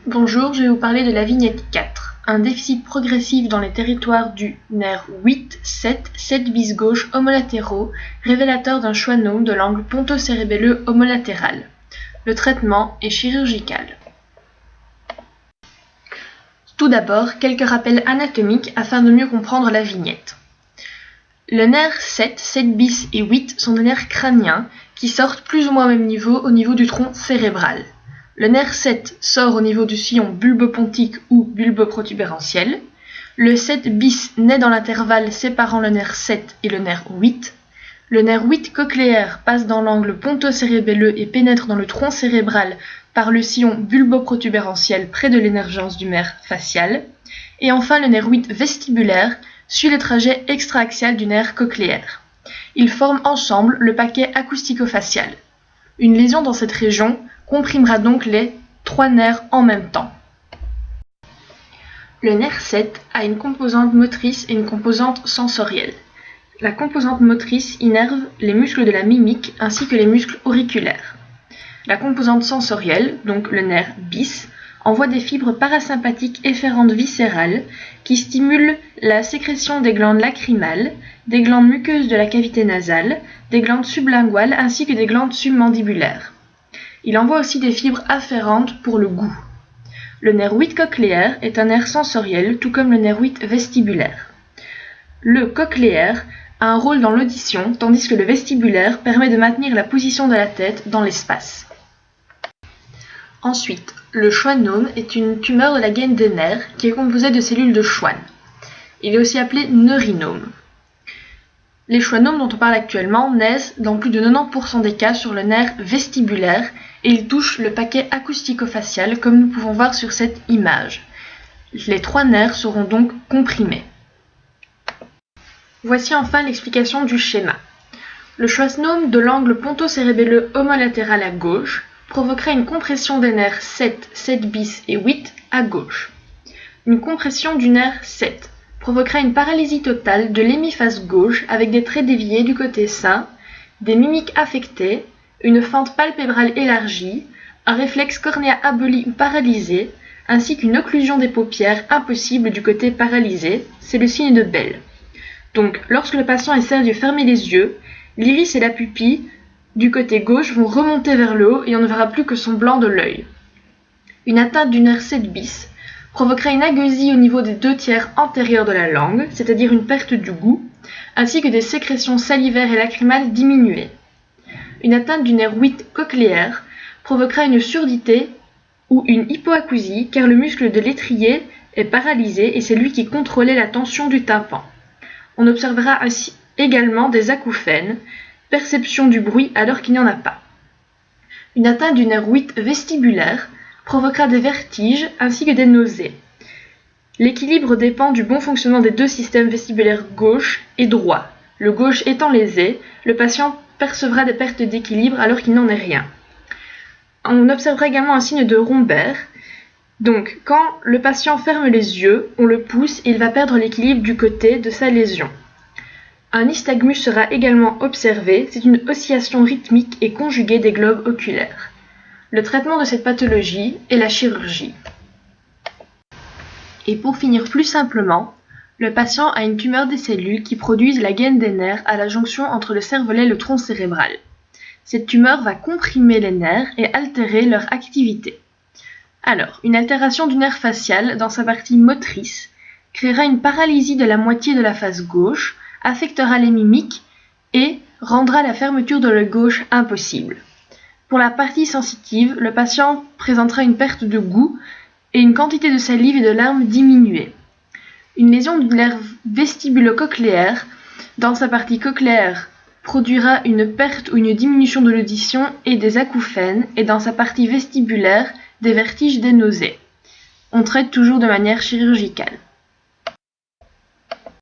Bonjour, je vais vous parler de la vignette 4, un déficit progressif dans les territoires du nerf 8, 7, 7 bis gauche homolatéraux, révélateur d'un schwannome de l'angle ponto-cérébelleux homolatéral. Le traitement est chirurgical. Tout d'abord, quelques rappels anatomiques afin de mieux comprendre la vignette. Le nerf 7, 7 bis et 8 sont des nerfs crâniens qui sortent plus ou moins au même niveau au niveau du tronc cérébral. Le nerf 7 sort au niveau du sillon bulbopontique ou bulboprotubérantiel. Le 7 bis naît dans l'intervalle séparant le nerf 7 et le nerf 8. Le nerf 8 cochléaire passe dans l'angle ponto-cérébelleux et pénètre dans le tronc cérébral par le sillon bulboprotubérantiel près de l'émergence du nerf facial. Et enfin, le nerf 8 vestibulaire suit le trajet extra-axial du nerf cochléaire. Ils forment ensemble le paquet acoustico-facial. Une lésion dans cette région comprimera donc les trois nerfs en même temps. Le nerf 7 a une composante motrice et une composante sensorielle. La composante motrice innerve les muscles de la mimique ainsi que les muscles auriculaires. La composante sensorielle, donc le nerf bis, envoie des fibres parasympathiques efférentes viscérales qui stimulent la sécrétion des glandes lacrymales, des glandes muqueuses de la cavité nasale, des glandes sublinguales ainsi que des glandes submandibulaires. Il envoie aussi des fibres afférentes pour le goût. Le nerf 8 cochléaire est un nerf sensoriel, tout comme le nerf 8 vestibulaire. Le cochléaire a un rôle dans l'audition, tandis que le vestibulaire permet de maintenir la position de la tête dans l'espace. Ensuite, le schwannome est une tumeur de la gaine des nerfs qui est composée de cellules de Schwann. Il est aussi appelé neurinome. Les schwannomes dont on parle actuellement naissent dans plus de 90% des cas sur le nerf vestibulaire et ils touchent le paquet acoustico-facial comme nous pouvons voir sur cette image. Les trois nerfs seront donc comprimés. Voici enfin l'explication du schéma. Le schwannome de l'angle ponto-cérébelleux homolatéral à gauche provoquera une compression des nerfs 7, 7 bis et 8 à gauche. Une compression du nerf 7 provoquera une paralysie totale de l'hémiphase gauche avec des traits déviés du côté sain, des mimiques affectées, une fente palpébrale élargie, un réflexe cornéa aboli ou paralysé, ainsi qu'une occlusion des paupières impossible du côté paralysé, c'est le signe de Bell. Donc, lorsque le patient essaie de fermer les yeux, l'iris et la pupille du côté gauche vont remonter vers le haut et on ne verra plus que son blanc de l'œil. Une atteinte du nerf 7 bis provoquera une agueusie au niveau des 2/3 antérieurs de la langue, c'est-à-dire une perte du goût, ainsi que des sécrétions salivaires et lacrymales diminuées. Une atteinte du nerf 8 cochléaire provoquera une surdité ou une hypoacousie car le muscle de l'étrier est paralysé et c'est lui qui contrôlait la tension du tympan. On observera ainsi également des acouphènes, perception du bruit alors qu'il n'y en a pas. Une atteinte du nerf 8 vestibulaire provoquera des vertiges ainsi que des nausées. L'équilibre dépend du bon fonctionnement des deux systèmes vestibulaires gauche et droit. Le gauche étant lésé, le patient percevra des pertes d'équilibre alors qu'il n'en est rien. On observera également un signe de Rombert. Donc, quand le patient ferme les yeux, on le pousse et il va perdre l'équilibre du côté de sa lésion. Un nystagmus sera également observé, c'est une oscillation rythmique et conjuguée des globes oculaires. Le traitement de cette pathologie est la chirurgie. Et pour finir plus simplement, le patient a une tumeur des cellules qui produisent la gaine des nerfs à la jonction entre le cervelet et le tronc cérébral. Cette tumeur va comprimer les nerfs et altérer leur activité. Alors, une altération du nerf facial dans sa partie motrice créera une paralysie de la moitié de la face gauche, affectera les mimiques et rendra la fermeture de l'œil gauche impossible. Pour la partie sensitive, le patient présentera une perte de goût et une quantité de salive et de larmes diminuée. Une lésion du nerf vestibulo-cochléaire dans sa partie cochléaire produira une perte ou une diminution de l'audition et des acouphènes et dans sa partie vestibulaire des vertiges, des nausées. On traite toujours de manière chirurgicale.